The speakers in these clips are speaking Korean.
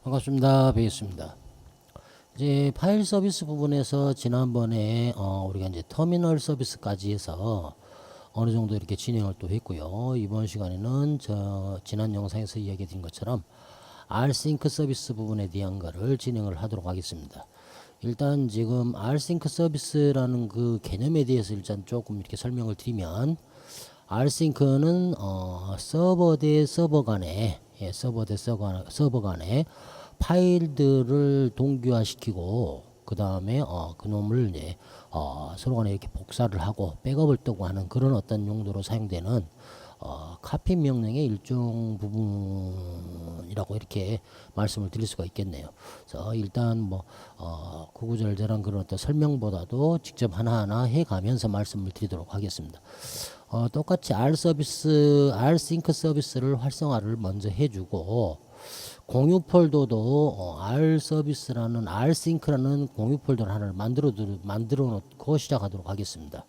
반갑습니다. 베이스입니다. 이제 파일 서비스 부분에서 지난번에 우리가 이제 터미널 서비스까지 해서 어느 정도 이렇게 진행을 또 했고요. 이번 시간에는 지난 영상에서 이야기 드린 것처럼 Rsync 서비스 부분에 대한 거를 진행을 하도록 하겠습니다. 일단 지금 Rsync 서비스라는 그 개념에 대해서 일단 조금 이렇게 설명을 드리면, Rsync는 서버 대 서버 간에 서버 대 서버 간에 파일들을 동기화시키고 그 다음에 그놈을 이제 서로 간에 이렇게 복사를 하고 백업을 뜨고 하는 그런 어떤 용도로 사용되는 카피 명령의 일종 부분이라고 이렇게 말씀을 드릴 수가 있겠네요. 그래서 일단 뭐 구구절절한 그런 어떤 설명보다도 직접 하나하나 해가면서 말씀을 드리도록 하겠습니다. 똑같이 Rsync 서비스를 활성화를 먼저 해주고, 공유 폴더도 Rsync라는 공유 폴더를 하나를 만들어 놓고 시작하도록 하겠습니다.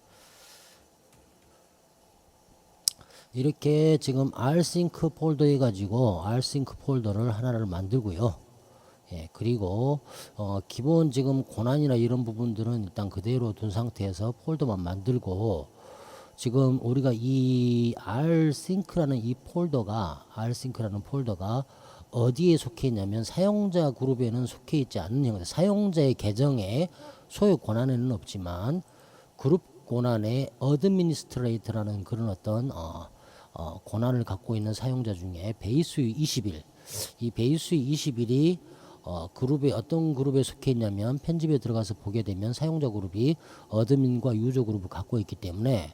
이렇게 지금 Rsync 폴더 해가지고 Rsync 폴더를 하나를 만들고요. 그리고 기본 지금 권한이나 이런 부분들은 일단 그대로 둔 상태에서 폴더만 만들고, 지금 우리가 이 Rsync라는 폴더가 어디에 속해 있냐면 사용자 그룹에는 속해 있지 않는 형태, 사용자의 계정에 소유 권한에는 없지만 그룹 권한에 어드미니스트레이터라는 그런 어떤 권한을 갖고 있는 사용자 중에 베이스유 21, 이 베이스유 21이 그룹에 어떤 그룹에 속해 있냐면, 편집에 들어가서 보게 되면 사용자 그룹이 어드민과 유저 그룹을 갖고 있기 때문에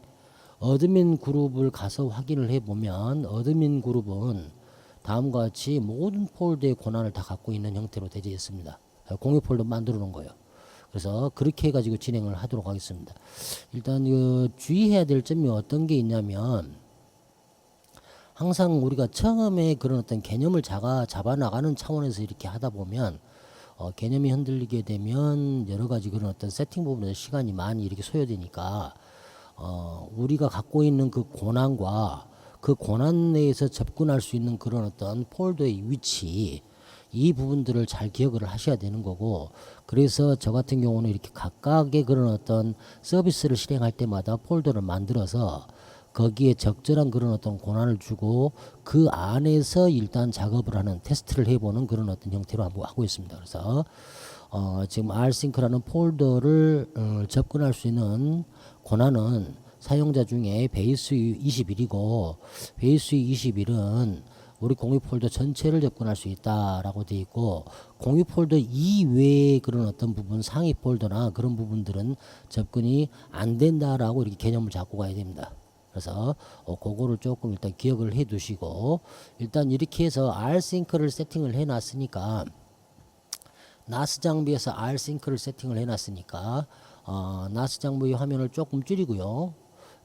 어드민 그룹을 가서 확인을 해보면, 어드민 그룹은 다음과 같이 모든 폴더의 권한을 다 갖고 있는 형태로 되어 있습니다. 공유 폴더 만들어 놓은 거예요. 그래서 그렇게 해가지고 진행을 하도록 하겠습니다. 일단 주의해야 될 점이 어떤 게 있냐면, 항상 우리가 처음에 그런 어떤 개념을 잡아 나가는 차원에서 이렇게 하다 보면 개념이 흔들리게 되면 여러 가지 그런 어떤 세팅 부분에서 시간이 많이 이렇게 소요되니까, 우리가 갖고 있는 그 권한과 그 권한 내에서 접근할 수 있는 그런 어떤 폴더의 위치, 이 부분들을 잘 기억을 하셔야 되는 거고, 그래서 저 같은 경우는 이렇게 각각의 그런 어떤 서비스를 실행할 때마다 폴더를 만들어서 거기에 적절한 그런 어떤 권한을 주고 그 안에서 일단 작업을 하는, 테스트를 해보는 그런 어떤 형태로 하고 있습니다. 그래서 지금 Rsync라는 폴더를 접근할 수 있는 권한은 사용자 중에 베이스유 21이고, 베이스유 21은 우리 공유 폴더 전체를 접근할 수 있다라고 되어 있고, 공유 폴더 이외의 그런 어떤 부분, 상위 폴더나 그런 부분들은 접근이 안 된다라고 이렇게 개념을 잡고 가야 됩니다. 그래서 그거를 조금 일단 기억을 해 두시고, 일단 이렇게 해서 Rsync를 세팅을 해 놨으니까, 나스 장비에서 Rsync를 세팅을 해 놨으니까 나스 장비의 화면을 조금 줄이고요.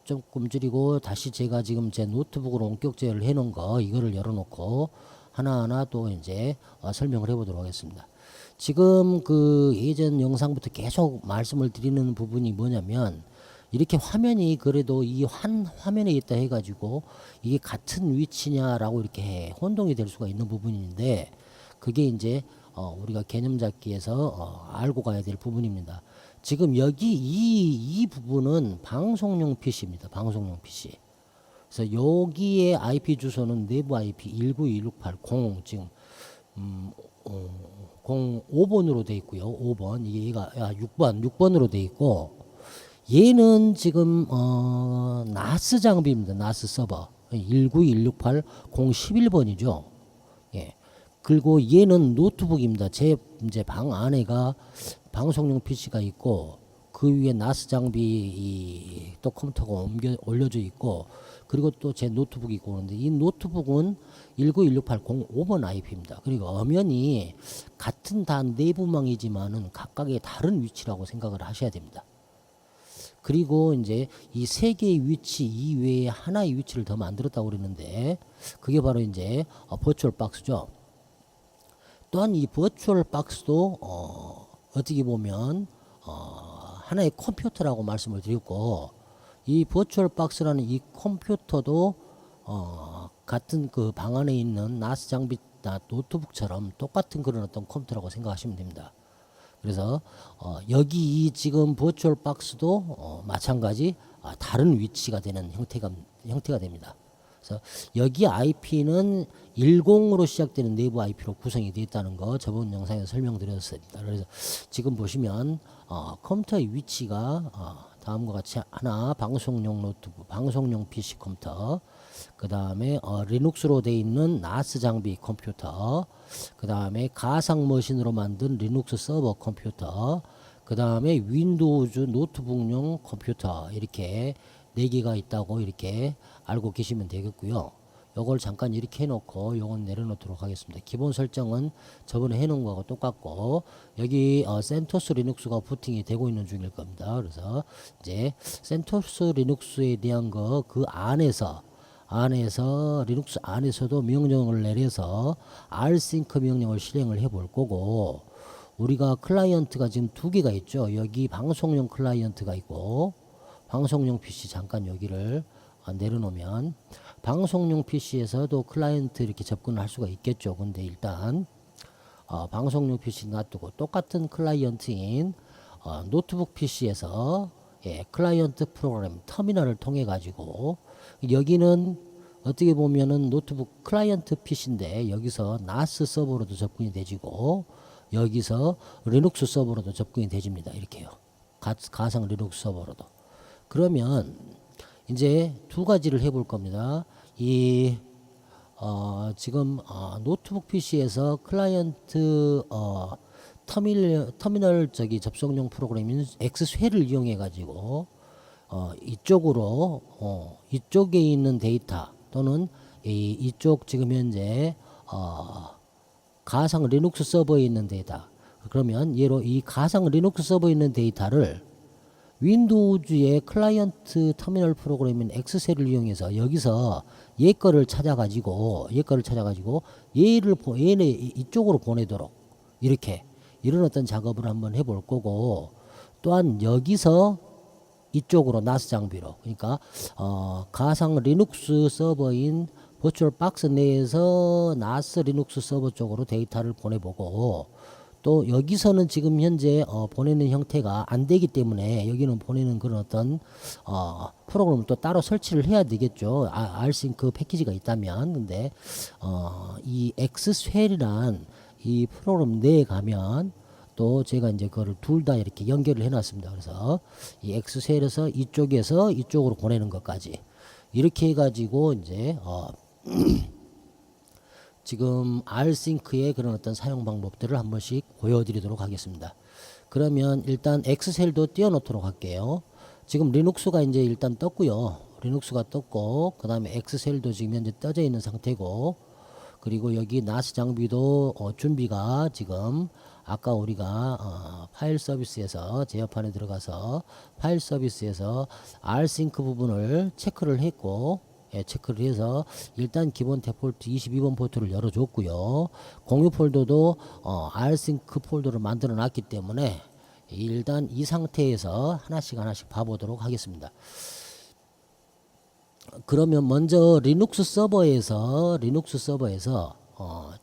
조금 줄이고 다시 제가 지금 제 노트북으로 원격 제어를 해 놓은 거, 이거를 열어 놓고 하나하나 또 이제 설명을 해 보도록 하겠습니다. 지금 그 예전 영상부터 계속 말씀을 드리는 부분이 뭐냐면, 이렇게 화면이 그래도 이 한 화면에 있다 해가지고 이게 같은 위치냐라고 이렇게 혼동이 될 수가 있는 부분인데, 그게 이제 우리가 개념 잡기에서 알고 가야 될 부분입니다. 지금 여기 이 부분은 방송용 PC입니다. 방송용 PC. 그래서 여기에 IP 주소는 내부 IP 192.168.0 지금 05번으로 돼 있고요. 5번 이게 얘가 6번으로 돼 있고, 얘는 지금 나스 장비입니다. 나스 서버 192.168.011번이죠. 예. 그리고 얘는 노트북입니다. 제 이제 방 안에가 방송용 PC가 있고, 그 위에 나스 장비 또 컴퓨터가 올려져 있고, 그리고 또 제 노트북이 있고, 그런데 이 노트북은 1916805번 IP입니다. 그리고 엄연히 같은 다 내부망이지만은 각각의 다른 위치라고 생각을 하셔야 됩니다. 그리고 이제 이 세 개의 위치 이외에 하나의 위치를 더 만들었다고 그러는데, 그게 바로 이제 버추얼 박스죠. 또한 이 버추얼 박스도 어떻게 보면 하나의 컴퓨터라고 말씀을 드렸고, 이 버추얼 박스라는 이 컴퓨터도 같은 그 방 안에 있는 나스 장비 노트북처럼 똑같은 그런 어떤 컴퓨터라고 생각하시면 됩니다. 그래서 여기 이 지금 버추얼 박스도 마찬가지 다른 위치가 되는 형태가 됩니다. 그래서 여기 IP는 10으로 시작되는 내부 IP로 구성이 되어 있다는 거 저번 영상에서 설명드렸습니다. 그래서 지금 보시면 컴퓨터의 위치가 다음과 같이 하나 방송용 노트북, 방송용 PC 컴퓨터, 그 다음에 리눅스로 되어 있는 나스 장비 컴퓨터, 그 다음에 가상 머신으로 만든 리눅스 서버 컴퓨터, 그 다음에 윈도우즈 노트북용 컴퓨터, 이렇게 4개가 있다고 이렇게 알고 계시면 되겠고요. 요걸 잠깐 이렇게 해놓고 요건 내려놓도록 하겠습니다. 기본 설정은 저번에 해놓은 거하고 똑같고, 여기 센토스 리눅스가 부팅이 되고 있는 중일 겁니다. 그래서 이제 센토스 리눅스에 대한 거 그 안에서 리눅스 안에서도 명령을 내려서 rsync 명령을 실행을 해 볼 거고, 우리가 클라이언트가 지금 2개가 있죠. 여기 방송용 클라이언트가 있고 방송용 PC, 잠깐 여기를 내려놓으면 방송용 PC에서도 클라이언트 이렇게 접근을 할 수가 있겠죠. 근데 일단 방송용 PC 놔두고 똑같은 클라이언트인 노트북 PC에서 클라이언트 프로그램 터미널을 통해 가지고, 여기는 어떻게 보면은 노트북 클라이언트 PC인데 여기서 나스 서버로도 접근이 되지고 여기서 리눅스 서버로도 접근이 되집니다. 이렇게요. 가상 리눅스 서버로도. 그러면 이제 2가지를 해볼 겁니다. 지금 노트북 PC에서 클라이언트 터미널 접속용 프로그램인 엑스쉘을 이용해 가지고 이쪽에 있는 데이터 또는 이쪽 지금 현재 가상 리눅스 서버에 있는 데이터, 그러면 예로 이 가상 리눅스 서버에 있는 데이터를 윈도우즈의 클라이언트 터미널 프로그램인 엑스셀을 이용해서 여기서 얘 거를 찾아가지고 얘네 이쪽으로 보내도록 이렇게 이런 어떤 작업을 한번 해볼 거고, 또한 여기서 이쪽으로 나스 장비로, 그러니까 가상 리눅스 서버인 버추얼 박스 내에서 나스 리눅스 서버 쪽으로 데이터를 보내보고, 또 여기서는 지금 현재 보내는 형태가 안 되기 때문에 여기는 보내는 그런 어떤 프로그램을 또 따로 설치를 해야 되겠죠. rsync 패키지가 있다면. 근데 이 엑스쉘이란 이 프로그램 내에 가면 또 제가 이제 그거를 둘 다 이렇게 연결을 해놨습니다. 그래서 이 엑스쉘에서 이쪽에서 이쪽으로 보내는 것까지 이렇게 해가지고 이제 지금 rsync의 그런 어떤 사용 방법들을 한 번씩 보여드리도록 하겠습니다. 그러면 일단 엑스셀도 띄워놓도록 할게요. 지금 리눅스가 이제 일단 떴고요. 리눅스가 떴고, 그 다음에 엑스셀도 지금 현재 떠져 있는 상태고, 그리고 여기 나스 장비도 준비가 지금 아까 우리가 파일 서비스에서 제어판에 들어가서 파일 서비스에서 rsync 부분을 체크를 했고, 체크를 해서 일단 기본 데폴트 22번 포트를 열어줬고요. 공유 폴더도 rsync 폴더를 만들어 놨기 때문에 일단 이 상태에서 하나씩 봐보도록 하겠습니다. 그러면 먼저 리눅스 서버에서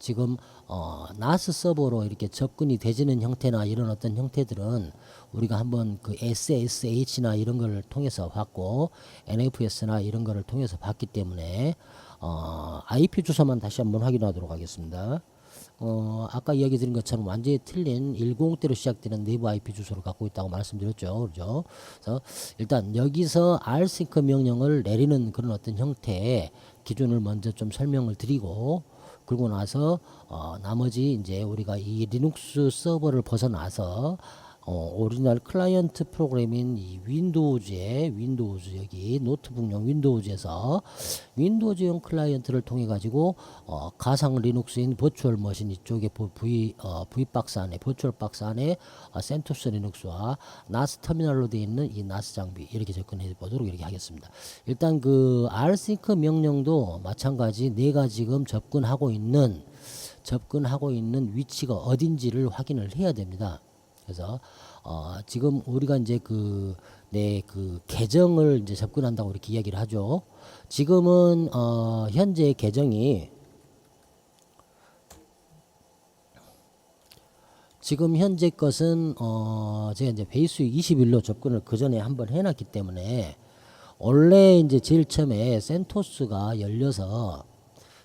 지금 나스 서버로 이렇게 접근이 되지는 형태나 이런 어떤 형태들은 우리가 한번 그 SSH나 이런 걸 통해서 봤고, NFS나 이런 거를 통해서 봤기 때문에 IP 주소만 다시 한번 확인하도록 하겠습니다. 아까 이야기 드린 것처럼 완전히 틀린 10대로 시작되는 내부 IP 주소를 갖고 있다고 말씀드렸죠. 그렇죠? 그래서 일단 여기서 rsync 명령을 내리는 그런 어떤 형태의 기준을 먼저 좀 설명을 드리고, 그러고 나서 나머지 이제 우리가 이 리눅스 서버를 벗어나서 오리지널 클라이언트 프로그램인 이 윈도우즈 여기 노트북용 윈도우즈에서 윈도우즈용 클라이언트를 통해 가지고 가상 리눅스인 버추얼 머신 이쪽에 V 박스 안에 버추얼 박스 안에 센토스 리눅스와 나스 터미널로 되어 있는 이 나스 장비 이렇게 접근해 보도록 이렇게 하겠습니다. 일단 그 rsync 명령도 마찬가지 내가 지금 접근하고 있는 위치가 어딘지를 확인을 해야 됩니다. 그래서 지금 우리가 이제 그 계정을 이제 접근한다고 이렇게 이야기를 하죠. 지금은 현재 계정이 지금 현재 것은 제가 이제 베이스 21로 접근을 그 전에 한번 해놨기 때문에 원래 이제 제일 처음에 센토스가 열려서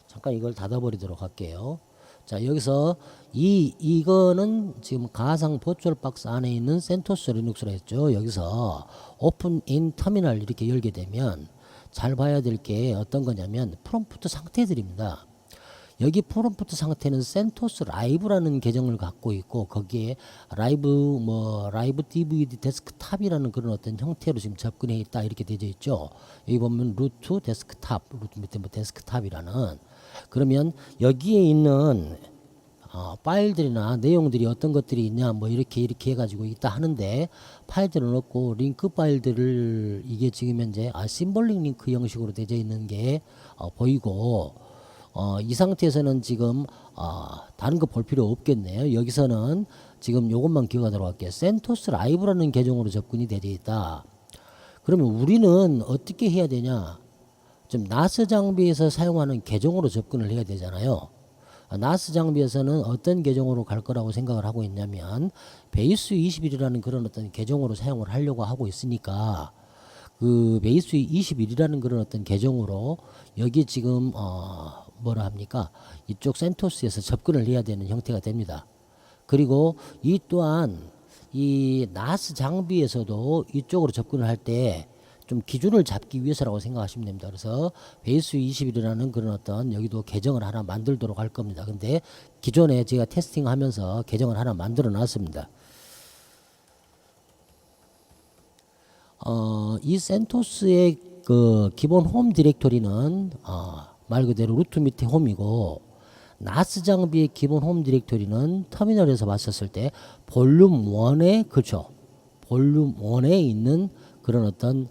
잠깐 이걸 닫아버리도록 할게요. 자, 여기서 이거는 지금 가상 버추얼 박스 안에 있는 센토스 리눅스라 했죠. 여기서 오픈 인 터미널 이렇게 열게 되면 잘 봐야 될 게 어떤 거냐면 프롬프트 상태들입니다. 여기 프롬프트 상태는 센토스 라이브라는 계정을 갖고 있고 거기에 라이브 DVD 데스크탑이라는 그런 어떤 형태로 지금 접근해 있다 이렇게 되어 있죠. 여기 보면 루트 데스크탑, 루트 밑에 뭐 데스크탑이라는 그러면 여기에 있는 파일들이나 내용들이 어떤 것들이 있냐 뭐 이렇게 해가지고 있다 하는데 파일들은 없고 링크 파일들을 이게 지금 현재 심볼릭 링크 형식으로 되어 있는 게 보이고 이 상태에서는 지금 다른 거 볼 필요 없겠네요. 여기서는 지금 요것만 기억하도록 할게요. 센토스 라이브라는 계정으로 접근이 되어 있다. 그러면 우리는 어떻게 해야 되냐? 좀 나스 장비에서 사용하는 계정으로 접근을 해야 되잖아요. 나스 장비에서는 어떤 계정으로 갈 거라고 생각을 하고 있냐면 베이스 21이라는 그런 어떤 계정으로 사용을 하려고 하고 있으니까 그 베이스 21이라는 그런 어떤 계정으로 여기 지금 뭐라 합니까? 이쪽 센토스에서 접근을 해야 되는 형태가 됩니다. 그리고 이 또한 이 나스 장비에서도 이쪽으로 접근을 할 때 좀 기준을 잡기 위해서라고 생각하시면 됩니다. 그래서 베이스 21이라는 그런 어떤 여기도 계정을 하나 만들도록 할 겁니다. 근데 기존에 제가 테스팅하면서 계정을 하나 만들어 놨습니다. 이 센토스의 그 기본 홈 디렉토리는 말 그대로 루트 밑에 홈이고 나스 장비의 기본 홈 디렉토리는 터미널에서 봤었을 때 볼륨 1에 그렇죠. 볼륨 1에 있는 그런 어떤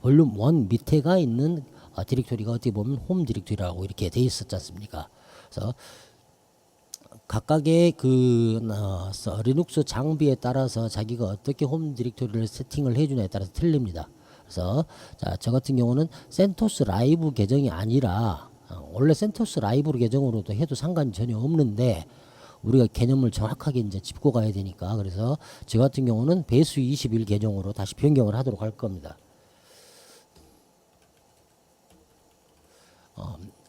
볼륨 1 밑에가 있는 디렉토리가 어떻게 보면 홈 디렉토리라고 이렇게 돼 있었지 않습니까? 그래서 각각의 그 리눅스 장비에 따라서 자기가 어떻게 홈 디렉토리를 세팅을 해주냐에 따라서 틀립니다. 그래서 자, 저 같은 경우는 센토스 라이브 계정이 아니라 원래 센토스 라이브 계정으로도 해도 상관이 전혀 없는데 우리가 개념을 정확하게 이제 짚고 가야 되니까 그래서 저 같은 경우는 베이스 21 계정으로 다시 변경을 하도록 할 겁니다.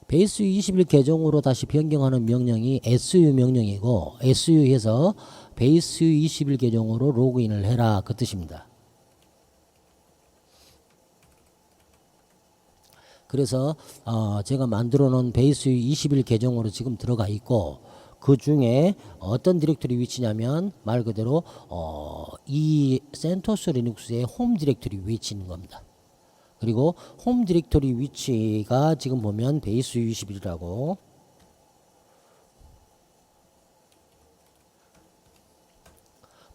베이스 21 계정으로 다시 변경하는 명령이 SU 명령이고 SU에서 베이스 21 계정으로 로그인을 해라 그 뜻입니다. 그래서 제가 만들어 놓은 베이스 21 계정으로 지금 들어가 있고 그 중에 어떤 디렉토리 위치냐면 말 그대로 이 센토스 리눅스의 홈 디렉토리 위치인 겁니다. 그리고 홈 디렉토리 위치가 지금 보면 베이스 21이라고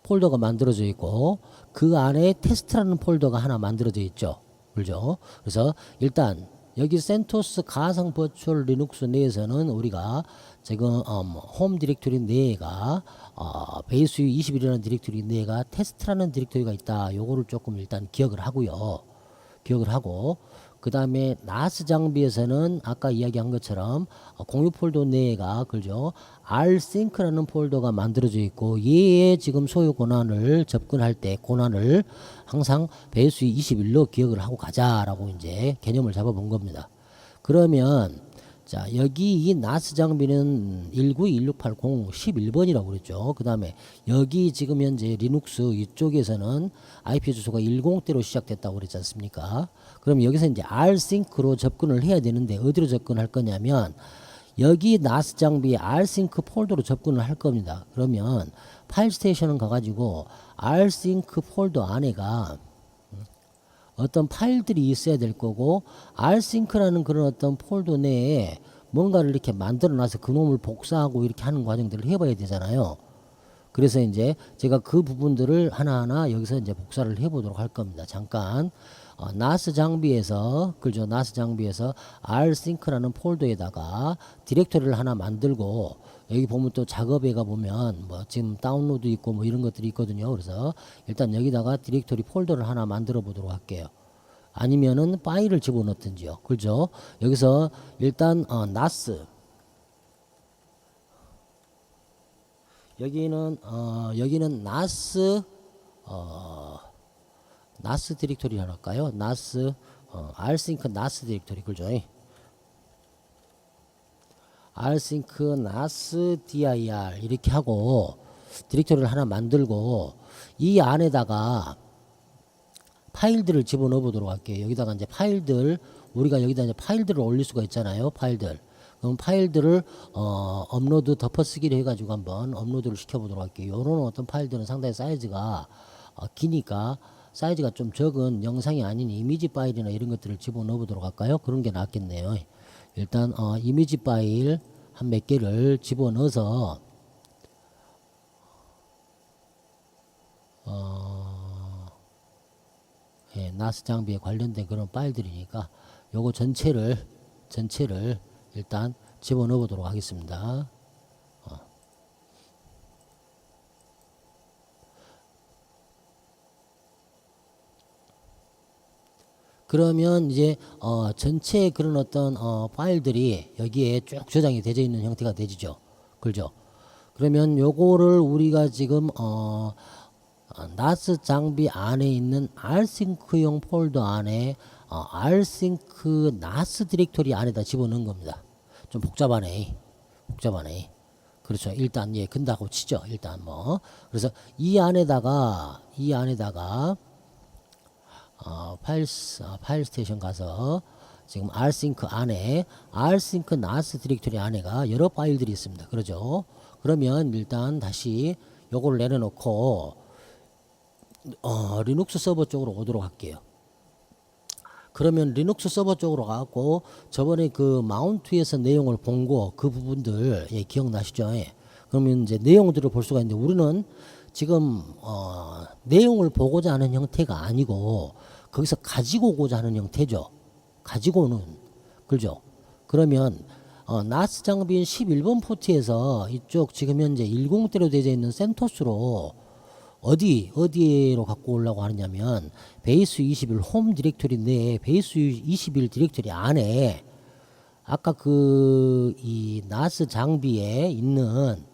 폴더가 만들어져 있고 그 안에 테스트라는 폴더가 하나 만들어져 있죠. 그렇죠? 그래서 일단 여기 센토스 가상 버추얼 리눅스 내에서는 우리가 지금 홈 디렉토리 내가 베이스 21이라는 디렉토리 내가 테스트라는 디렉토리가 있다. 요거를 조금 일단 기억을 하고요. 기억을 하고 그 다음에 나스 장비에서는 아까 이야기한 것처럼 공유 폴더 내가 그죠 rsync라는 폴더가 만들어져 있고 얘의 지금 소유 권한을 접근할 때 권한을 항상 베이스 21로 기억을 하고 가자라고 이제 개념을 잡아본 겁니다. 그러면 자 여기 이 나스 장비는 192.168.0 11번이라고 그랬죠. 그 다음에 여기 지금 현재 리눅스 이쪽에서는 IP 주소가 10대로 시작됐다고 그랬지 않습니까? 그럼 여기서 이제 rsync로 접근을 해야 되는데 어디로 접근할 거냐면 여기 나스 장비에 rsync 폴더로 접근을 할 겁니다. 그러면 파일 스테이션은 가가지고 rsync 폴더 안에가 어떤 파일들이 있어야 될 거고 rsync라는 그런 어떤 폴더 내에 뭔가를 이렇게 만들어 놔서 그놈을 복사하고 이렇게 하는 과정들을 해봐야 되잖아요. 그래서 이제 제가 그 부분들을 하나하나 여기서 이제 복사를 해보도록 할 겁니다. 잠깐 나스 장비에서 그죠 나스 장비에서 rsync라는 폴더에다가 디렉토리를 하나 만들고 여기 보면 또 작업에 가 보면 뭐 지금 다운로드 있고 뭐 이런 것들이 있거든요. 그래서 일단 여기다가 디렉토리 폴더를 하나 만들어 보도록 할게요. 아니면은 파일을 집어넣든지요. 그죠? 여기서 일단 나스 여기는 NAS NAS 디렉토리를 할까요? NAS rsync NAS 디렉토리 그죠? rsync NAS dir 이렇게 하고 디렉토리를 하나 만들고 이 안에다가 파일들을 집어넣어 보도록 할게요. 여기다가 이제 파일들 우리가 여기다 이제 파일들을 올릴 수가 있잖아요. 파일들. 그럼 파일들을 업로드 덮어쓰기를 해가지고 한번 업로드를 시켜보도록 할게요. 요런 어떤 파일들은 상당히 사이즈가 기니까 사이즈가 좀 적은 영상이 아닌 이미지 파일이나 이런 것들을 집어넣어 보도록 할까요? 그런 게 낫겠네요. 일단 이미지 파일 한 몇 개를 집어넣어서 나스 장비에 관련된 그런 파일들이니까 요거 전체를 일단 집어넣어 보도록 하겠습니다. 그러면 이제 전체 그런 어떤 파일들이 여기에 쭉 저장이 되어 있는 형태가 되죠. 그렇죠? 그러면 요거를 우리가 지금 나스 장비 안에 있는 rsync용 폴더 안에 rsync 나스 디렉토리 안에다 집어넣은 겁니다. 좀 복잡하네. 그렇죠. 일단 예 근다고 치죠. 일단 뭐 그래서 이 안에다가 파일 스테이션 가서 지금 rsync 안에 rsync nas 디렉토리 안에가 여러 파일들이 있습니다. 그러죠. 그러면 일단 다시 요거를 내려놓고 리눅스 서버 쪽으로 오도록 할게요. 그러면 리눅스 서버 쪽으로 가고 저번에 그 마운트에서 내용을 본 거 그 부분들 예, 기억나시죠? 예. 그러면 이제 내용들을 볼 수가 있는데 우리는 지금 내용을 보고자 하는 형태가 아니고 거기서 가지고 오고자 하는 형태죠. 가지고 오는 그죠? 그러면 나스 장비인 11번 포트에서 이쪽 지금 현재 10대로 되어 있는 센토스로 어디로 갖고 오려고 하느냐면 베이스 21 홈 디렉토리 내에 베이스 21 디렉토리 안에 아까 이 나스 장비에 있는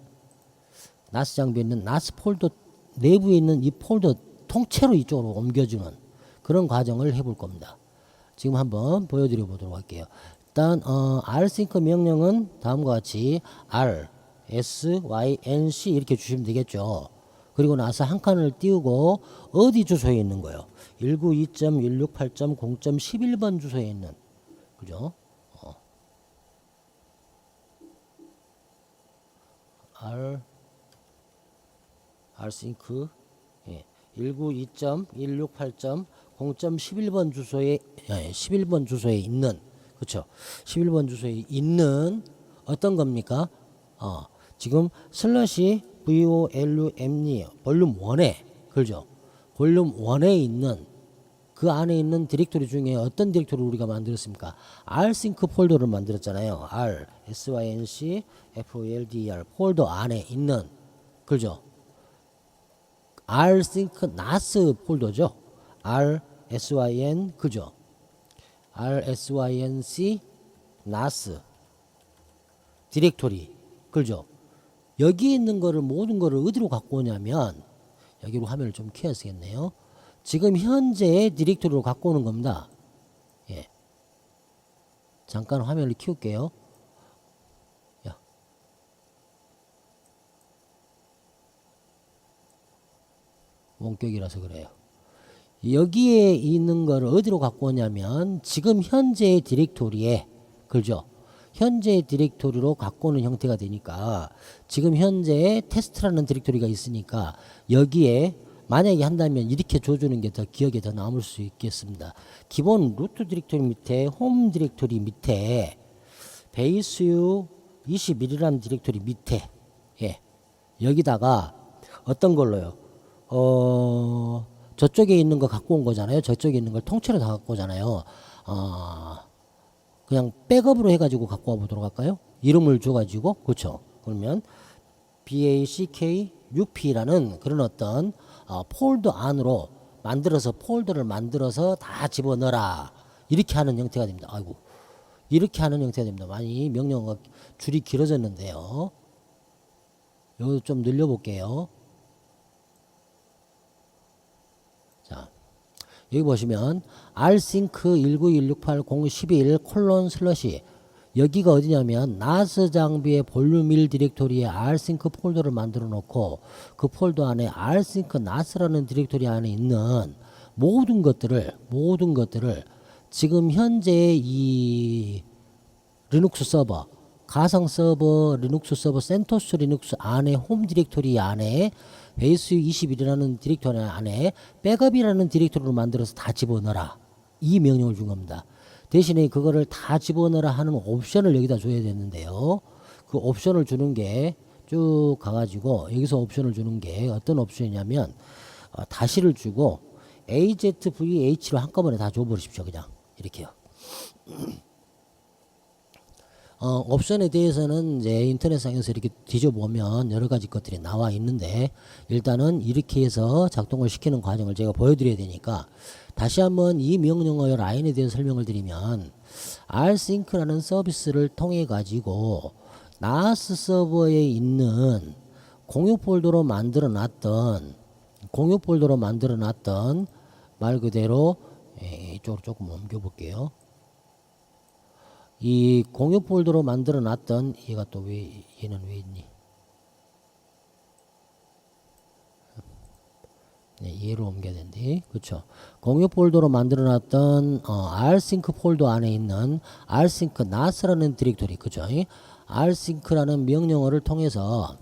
나스 폴더 내부에 있는 이 폴더 통째로 이쪽으로 옮겨주는 그런 과정을 해볼 겁니다. 지금 한번 보여드려 보도록 할게요. 일단 rsync 명령은 다음과 같이 rsync 이렇게 주시면 되겠죠. 그리고 나서 한 칸을 띄우고 어디 주소에 있는 거예요? 192.168.0.11번 주소에 있는 그죠? rsync 192.168.0.11번 주소에 11번 주소에 있는 그렇죠. 11번 주소에 있는 어떤 겁니까? 지금 슬러시 volum이 볼륨 1에 그렇죠. 볼륨 1에 있는 그 안에 있는 디렉토리 중에 어떤 디렉토리를 우리가 만들었습니까? rsync 폴더를 만들었잖아요. rsync folder 폴더 안에 있는 그렇죠. rsync nas 폴더죠. rsyn 그죠. rsync nas 디렉토리 그죠. 여기 있는 거를 모든 거를 어디로 갖고 오냐면 여기로 화면을 좀 키워야 되겠네요. 지금 현재의 디렉토리로 갖고 오는 겁니다. 예. 잠깐 화면을 키울게요. 야. 원격이라서 그래요. 여기에 있는 거를 어디로 갖고 오냐면 지금 현재의 디렉토리에 그죠? 현재 디렉토리로 갖고 오는 형태가 되니까 지금 현재 테스트라는 디렉토리가 있으니까 여기에 만약에 한다면 이렇게 줘주는 게 더 기억에 더 남을 수 있겠습니다. 기본 루트 디렉토리 밑에 홈 디렉토리 밑에 베이스 21이라는 디렉토리 밑에 예 여기다가 어떤 걸로요? 저쪽에 있는 거 갖고 온 거잖아요. 저쪽에 있는 걸 통째로 다 갖고 오잖아요. 그냥 백업으로 해가지고 갖고 와보도록 할까요? 이름을 줘가지고 그렇죠. 그러면 backup라는 그런 어떤 폴더 안으로 폴더를 만들어서 다 집어넣어라 이렇게 하는 형태가 됩니다. 아이고 이렇게 하는 형태가 됩니다. 많이 명령어가 줄이 길어졌는데요. 이거 좀 늘려볼게요. 자, 여기 보시면 rsync 191680111 여기가 어디냐면 나스 장비의 볼륨 1 디렉토리에 rsync 폴더를 만들어 놓고 그 폴더 안에 rsync nas라는 디렉토리 안에 있는 모든 것들을 지금 현재 이 리눅스 서버 가상 서버 리눅스 서버 센토스 리눅스 안에 홈 디렉토리 안에 베이스 21이라는 디렉토리 안에 백업이라는 디렉토리를 만들어서 다 집어넣어라. 이 명령을 준 겁니다. 대신에 그거를 다 집어넣어라 하는 옵션을 여기다 줘야 되는데요. 그 옵션을 주는 게 쭉 가가지고 여기서 옵션을 주는 게 어떤 옵션이냐면 다시를 주고 AZVH로 한꺼번에 다 줘버리십시오. 그냥 이렇게요. 옵션에 대해서는 이제 인터넷상에서 이렇게 뒤져보면 여러 가지 것들이 나와 있는데 일단은 이렇게 해서 작동을 시키는 과정을 제가 보여드려야 되니까 다시 한번 이 명령어의 라인에 대해서 설명을 드리면 rsync라는 서비스를 통해 가지고 NAS 서버에 있는 공유 폴더로 만들어 놨던 말 그대로 이쪽으로 조금 옮겨 볼게요. 이 공유 폴더로 만들어 놨던 얘가 또 왜 얘는 왜 있니? 네, 얘로 옮겨야 된대. 그렇죠. 공유 폴더로 만들어 놨던 rsync 폴더 안에 있는 rsync nas라는 디렉토리 그죠? rsync라는 명령어를 통해서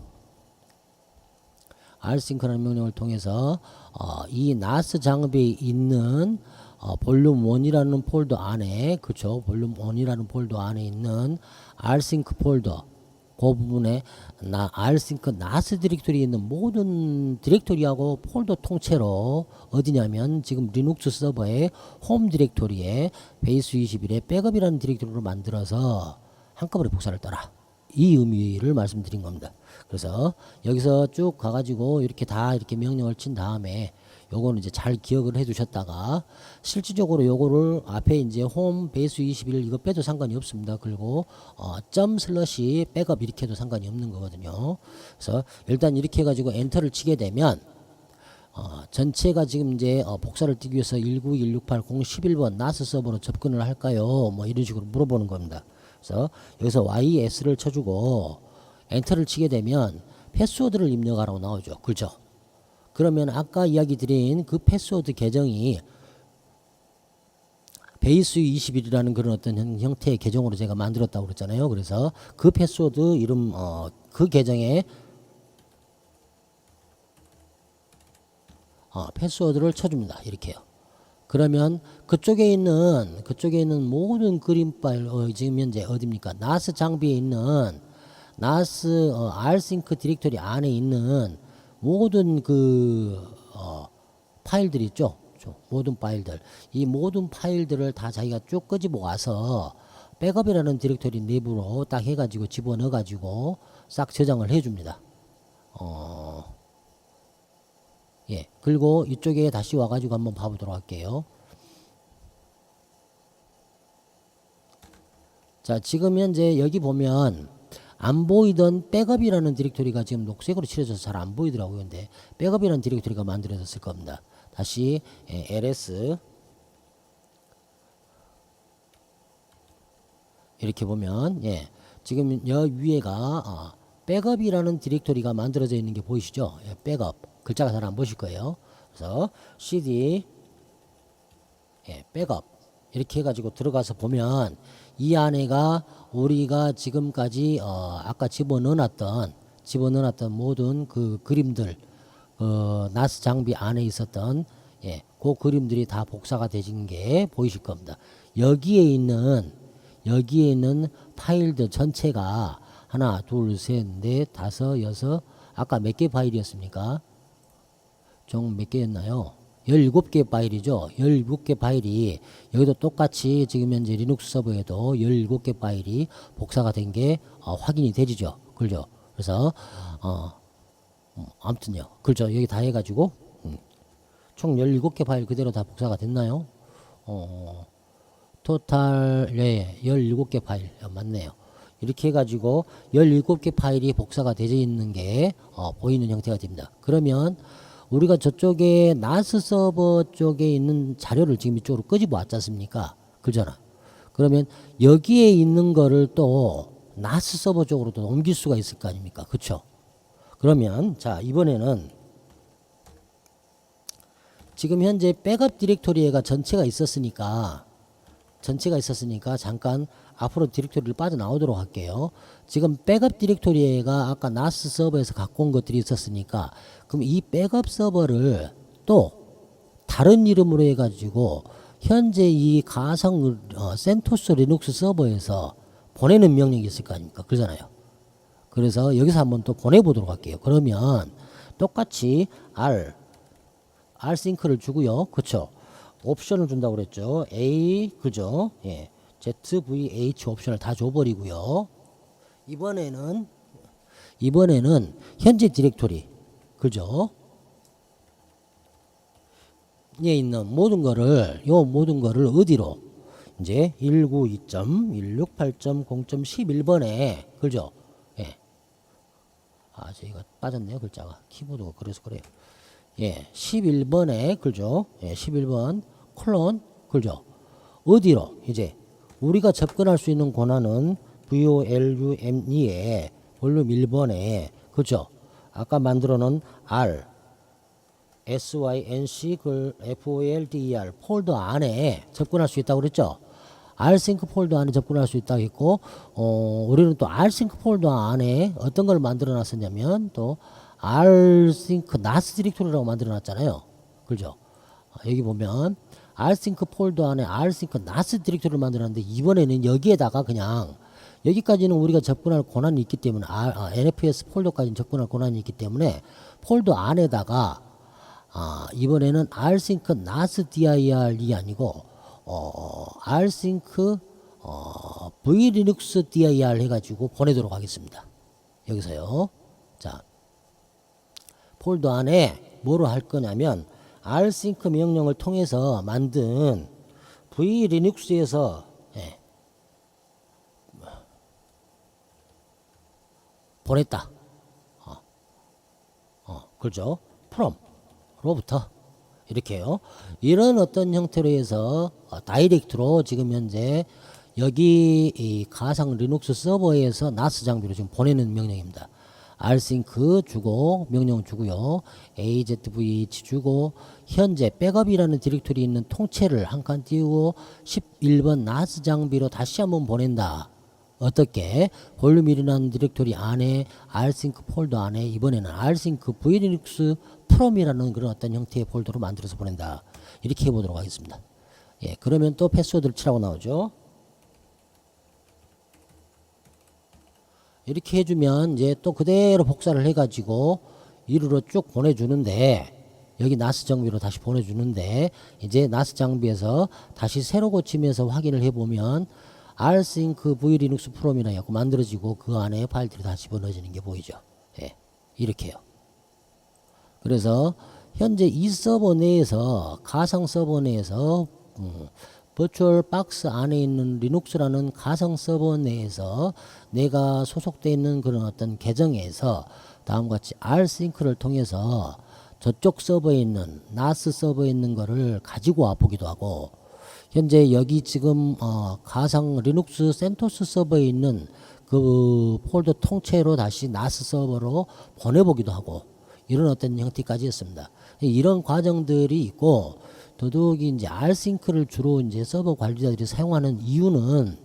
이 nas 장비에 있는 볼륨 1이라는 폴더 안에 그쵸 볼륨 1이라는 폴더 안에 있는 rsync 폴더 그 부분에 rsync nas 디렉토리에 있는 모든 디렉토리하고 폴더 통째로 어디냐면 지금 리눅스 서버의 홈 디렉토리에 베이스 21에 백업이라는 디렉토리를 만들어서 한꺼번에 복사를 떠라. 이 의미를 말씀드린 겁니다. 그래서 여기서 쭉 가가지고 이렇게 다 이렇게 명령을 친 다음에 요거는 이제 잘 기억을 해 두셨다가 실질적으로 요거를 앞에 이제 홈 베이스 21 이거 빼도 상관이 없습니다. 그리고 점 슬러시 백업 이렇게 해도 상관이 없는 거거든요. 그래서 일단 이렇게 해가지고 엔터를 치게 되면 전체가 지금 이제 복사를 띄기 위해서 191680111번 나스 서버로 접근을 할까요? 뭐 이런 식으로 물어보는 겁니다. 그래서 여기서 YS를 쳐주고 엔터를 치게 되면 패스워드를 입력하라고 나오죠. 그렇죠? 그러면 아까 이야기 드린 그 패스워드 계정이 베이스 21이라는 그런 어떤 형태의 계정으로 제가 만들었다고 그랬잖아요. 그래서 그 패스워드 이름 그 계정에 패스워드를 쳐줍니다. 이렇게요. 그러면 그쪽에 있는 모든 그림 파일 지금 현재 어디입니까? 나스 장비에 있는 나스 rsync 디렉토리 안에 있는 모든 그 파일들 있죠. 모든 파일들 이 모든 파일들을 다 자기가 쭉 끄집어 와서 백업이라는 디렉토리 내부로 딱 해가지고 집어넣어 가지고 싹 저장을 해줍니다. 예, 그리고 이쪽에 다시 와가지고 한번 봐보도록 할게요. 자, 지금 현재 여기 보면 안 보이던 백업이라는 디렉토리가 지금 녹색으로 칠해져서 잘 안 보이더라고요. 근데 백업이라는 디렉토리가 만들어졌을 겁니다. 다시 ls 이렇게 보면 예, 지금 여 위에가 백업이라는 디렉토리가 만들어져 있는 게 보이시죠? 예, 백업 글자가 잘 안 보실 거예요. 그래서 cd 예, 백업 이렇게 해가지고 들어가서 보면 이 안에가 우리가 지금까지 아까 집어넣어놨던 모든 그 그림들 나스 장비 안에 있었던 예, 그 그림들이 다 복사가 되신 게 보이실 겁니다. 여기에 있는 파일들 전체가 하나, 둘, 셋, 넷, 다섯, 여섯 아까 몇 개 파일이었습니까? 총 몇 개였나요? 17개 파일이죠. 17개 파일이 여기도 똑같이 지금 현재 리눅스 서버에도 17개 파일이 복사가 된 게 확인이 되죠. 그죠? 그래서 아무튼요. 그렇죠. 여기 다 해가지고 총 17개 파일 그대로 다 복사가 됐나요? 토탈 예, 17개 파일 맞네요. 이렇게 해가지고 17개 파일이 복사가 되어 있는 게 보이는 형태가 됩니다. 그러면 우리가 저쪽에 나스 서버 쪽에 있는 자료를 지금 이쪽으로 끄집어 왔지 않습니까? 그러잖아. 그러면 여기에 있는 거를 또 나스 서버 쪽으로 또 옮길 수가 있을 거 아닙니까? 그쵸? 그러면 자 이번에는 지금 현재 백업 디렉토리가 전체가 있었으니까 잠깐 앞으로 디렉토리를 빠져나오도록 할게요. 지금 백업 디렉토리가 아까 나스 서버에서 갖고 온 것들이 있었으니까 그럼 이 백업 서버를 또 다른 이름으로 해가지고 현재 이 가상 센토스 리눅스 서버에서 보내는 명령이 있을 거 아닙니까? 그러잖아요. 그래서 여기서 한번 또 보내보도록 할게요. 그러면 똑같이 rsync를 주고요. 그쵸? 옵션을 준다고 그랬죠. A 그죠? 예. ZVH 옵션을 다 줘버리고요. 이번에는 현재 디렉토리 그죠? 에 있는 모든 거를 어디로 이제 192.168.0.11번에 그죠? 예. 저희가 빠졌네요 글자가 키보드가 그래서 그래요. 예, 11번에 그죠? 예, 11번 콜론 그죠? 어디로 이제 우리가 접근할 수 있는 권한은 VOLUME에 볼륨 1번에 그죠? 아까 만들어 놓은 R SYNC FOLDER 폴더 안에 접근할 수 있다고 그랬죠? rsync 폴더 안에 접근할 수 있다고 했고 우리는 또 rsync 폴더 안에 어떤 걸 만들어 놨었냐면 또 rsync nas 디렉토리라고 만들어 놨잖아요. 그죠? 여기 보면 rsync 폴더 안에 rsync nas 디렉토리를 만들어 놨는데 이번에는 여기에다가 그냥 여기까지는 우리가 접근할 권한이 있기 때문에 NFS 폴더까지는 접근할 권한이 있기 때문에 폴더 안에다가 이번에는 rsync nas dir이 아니고 rsync vlinux dir 해가지고 보내도록 하겠습니다. 여기서요. 자, 폴더 안에 뭐로 할 거냐면 rsync 명령을 통해서 만든 vlinux에서 보냈다. 그렇죠? from로부터 이렇게요. 이런 어떤 형태로 해서 다이렉트로 지금 현재 여기 이 가상 리눅스 서버에서 나스 장비로 지금 보내는 명령입니다. rsync 주고 명령 주고요. azvh 주고 현재 백업이라는 디렉토리 있는 통째를 한 칸 띄우고 11번 나스 장비로 다시 한번 보낸다. 어떻게 볼륨 1이라는 디렉토리 안에 rsync 폴더 안에 이번에는 rsync vlinux from이라는 그런 어떤 형태의 폴더로 만들어서 보낸다. 이렇게 해보도록 하겠습니다. 예, 그러면 또 패스워드를 치라고 나오죠. 이렇게 해주면 이제 또 그대로 복사를 해가지고 이리로 쭉 보내주는데 여기 나스 장비로 다시 보내주는데 이제 나스 장비에서 다시 새로 고치면서 확인을 해보면 rsync vlinux from이라 해서 만들어지고 그 안에 파일들이 다 집어넣어지는 게 보이죠. 예, 이렇게요. 그래서 현재 이 서버 내에서 가상 서버 내에서 버추얼 박스 안에 있는 리눅스라는 가상 서버 내에서 내가 소속되어 있는 그런 어떤 계정에서 다음과 같이 rsync를 통해서 저쪽 서버에 있는 나스 서버에 있는 거를 가지고 와 보기도 하고 현재 여기 지금 가상 리눅스 센토스 서버에 있는 그 폴더 통째로 다시 나스 서버로 보내보기도 하고 이런 어떤 형태까지였습니다. 이런 과정들이 있고 더더욱이 이제 rsync를 주로 이제 서버 관리자들이 사용하는 이유는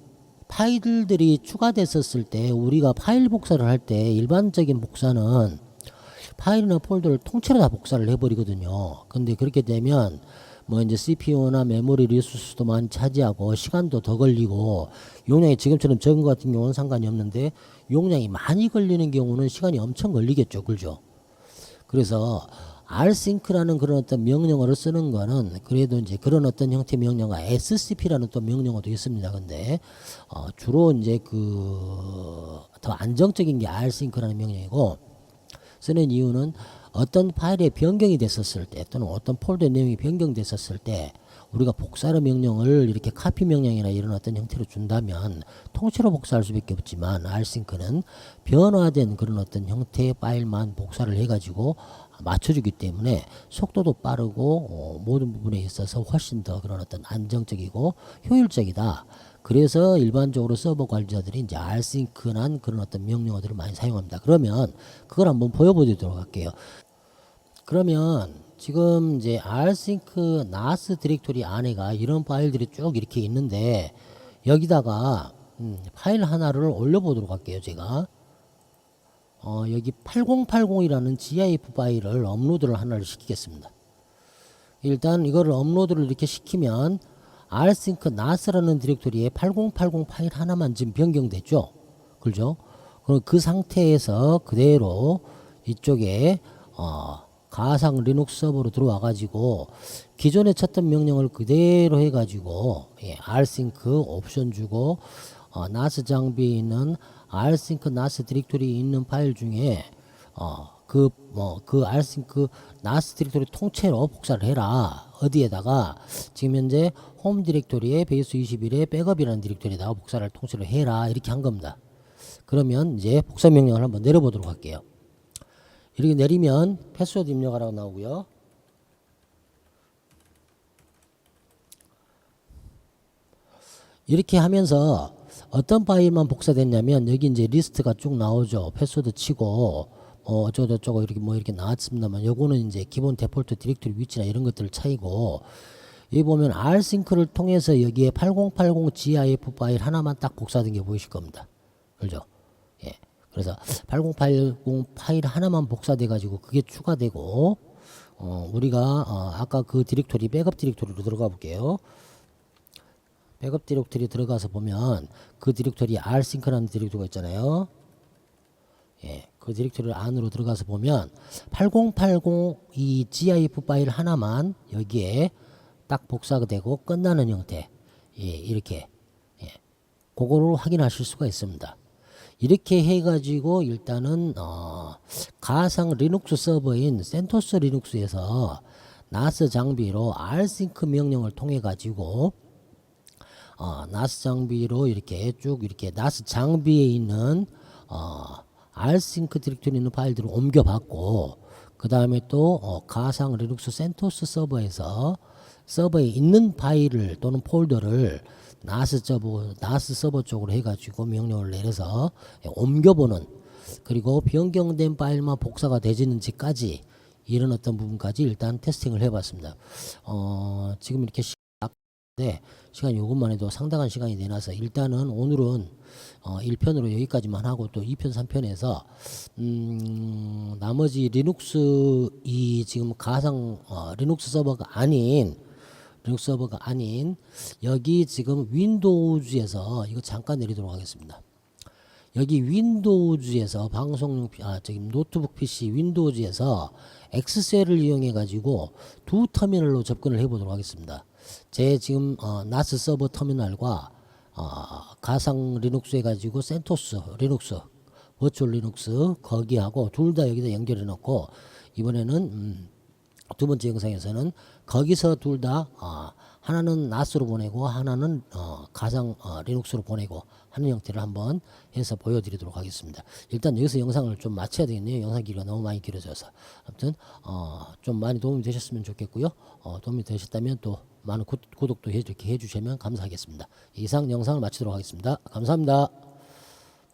파일들이 추가됐었을 때 우리가 파일 복사를 할 때 일반적인 복사는 파일이나 폴더를 통째로 다 복사를 해버리거든요. 근데 그렇게 되면 뭐 이제 CPU나 메모리 리소스도 많이 차지하고 시간도 더 걸리고 용량이 지금처럼 적은 것 같은 경우는 상관이 없는데 용량이 많이 걸리는 경우는 시간이 엄청 걸리겠죠. 그죠? 그래서 rsync라는 그런 어떤 명령어를 쓰는 거는 그래도 이제 그런 어떤 형태 명령어 scp라는 또 명령어도 있습니다. 근데 주로 이제 그 더 안정적인 게 rsync라는 명령이고 쓰는 이유는 어떤 파일의 변경이 됐었을 때 또는 어떤 폴더 내용이 변경됐었을 때 우리가 복사를 명령을 이렇게 카피 명령이나 이런 어떤 형태로 준다면 통째로 복사할 수밖에 없지만 Rsync는 변화된 그런 어떤 형태의 파일만 복사를 해가지고 맞춰주기 때문에 속도도 빠르고 모든 부분에 있어서 훨씬 더 그런 어떤 안정적이고 효율적이다. 그래서 일반적으로 서버 관리자들이 이제 Rsync란 그런 어떤 명령어들을 많이 사용합니다. 그러면 그걸 한번 보여드리도록 할게요. 그러면 지금 이제 rsync nas 디렉토리 안에가 이런 파일들이 쭉 이렇게 있는데 여기다가 파일 하나를 올려보도록 할게요. 제가 여기 8080이라는 GIF 파일을 업로드를 하나를 시키겠습니다. 일단 이거를 업로드를 이렇게 시키면 rsync nas라는 디렉토리에 8080 파일 하나만 지금 변경됐죠. 그죠? 그럼 그 상태에서 그대로 이쪽에 가상 리눅스 서버로 들어와 가지고 기존에 쳤던 명령을 그대로 해 가지고 rsync 옵션 주고 nas 장비에 있는 rsync nas 디렉토리에 있는 파일 중에 그 rsync nas 디렉토리 통째로 복사를 해라. 어디에다가 지금 현재 홈 디렉토리에 베이스 21에 백업이라는 디렉토리에다가 복사를 통째로 해라. 이렇게 한 겁니다. 그러면 이제 복사 명령을 한번 내려보도록 할게요. 이렇게 내리면 패스워드 입력하라고 나오고요. 이렇게 하면서 어떤 파일만 복사됐냐면 여기 이제 리스트가 쭉 나오죠. 패스워드 치고 어쩌고저쩌고 이렇게 이렇게 나왔습니다만 요거는 이제 기본 데폴트 디렉토리 위치나 이런 것들 차이고 여기 보면 Rsync를 통해서 여기에 8080 GIF 파일 하나만 딱 복사된 게 보이실 겁니다. 그렇죠? 예. 그래서 8080 파일 하나만 복사돼 가지고 그게 추가되고 우리가 아까 그 디렉토리 백업 디렉토리로 들어가 볼게요. 백업 디렉토리 들어가서 보면 그 디렉토리 Rsync라는 디렉토리가 있잖아요. 예, 그 디렉토리 안으로 들어가서 보면 8080 이 GIF 파일 하나만 여기에 딱 복사가 되고 끝나는 형태. 예, 이렇게 그거를 확인하실 수가 있습니다. 이렇게 해가지고 일단은 가상 리눅스 서버인 센토스 리눅스에서 NAS 장비로 Rsync명령을 통해 가지고 NAS 장비로 이렇게 쭉 이렇게 NAS 장비에 있는 Rsync디렉토리 있는 파일들을 옮겨봤고 그 다음에 또 가상 리눅스 센토스 서버에서 서버에 있는 파일을 또는 폴더를 NAS 서버 쪽으로 해가지고 명령을 내려서 옮겨보는 그리고 변경된 파일만 복사가 되지는지까지 이런 어떤 부분까지 일단 테스팅을 해봤습니다. 지금 이렇게 시간 요것만 해도 상당한 시간이 되나서 일단은 오늘은 1편으로 여기까지만 하고 또 2편 3편에서 나머지 리눅스 이 지금 가상 리눅스 서버가 아닌 여기 지금 윈도우즈에서 이거 잠깐 내리도록 하겠습니다. 여기 윈도우즈에서 방송용 노트북 PC 윈도우즈에서 엑셀을 이용해 가지고 두 터미널로 접근을 해 보도록 하겠습니다. 제 지금 나스 서버 터미널과 가상 리눅스 해 가지고 센토스 리눅스 버추얼 리눅스 거기하고 둘 다 여기다 연결해 놓고 이번에는 두 번째 영상에서는 거기서 둘 다 하나는 나스로 보내고 하나는 가상 리눅스로 보내고 하는 형태를 한번 해서 보여드리도록 하겠습니다. 일단 여기서 영상을 좀 마쳐야 되겠네요. 영상 길이가 너무 많이 길어져서 아무튼 좀 많이 도움이 되셨으면 좋겠고요. 도움이 되셨다면 또 많은 구독도 이렇게 해주시면 감사하겠습니다. 이상 영상을 마치도록 하겠습니다. 감사합니다.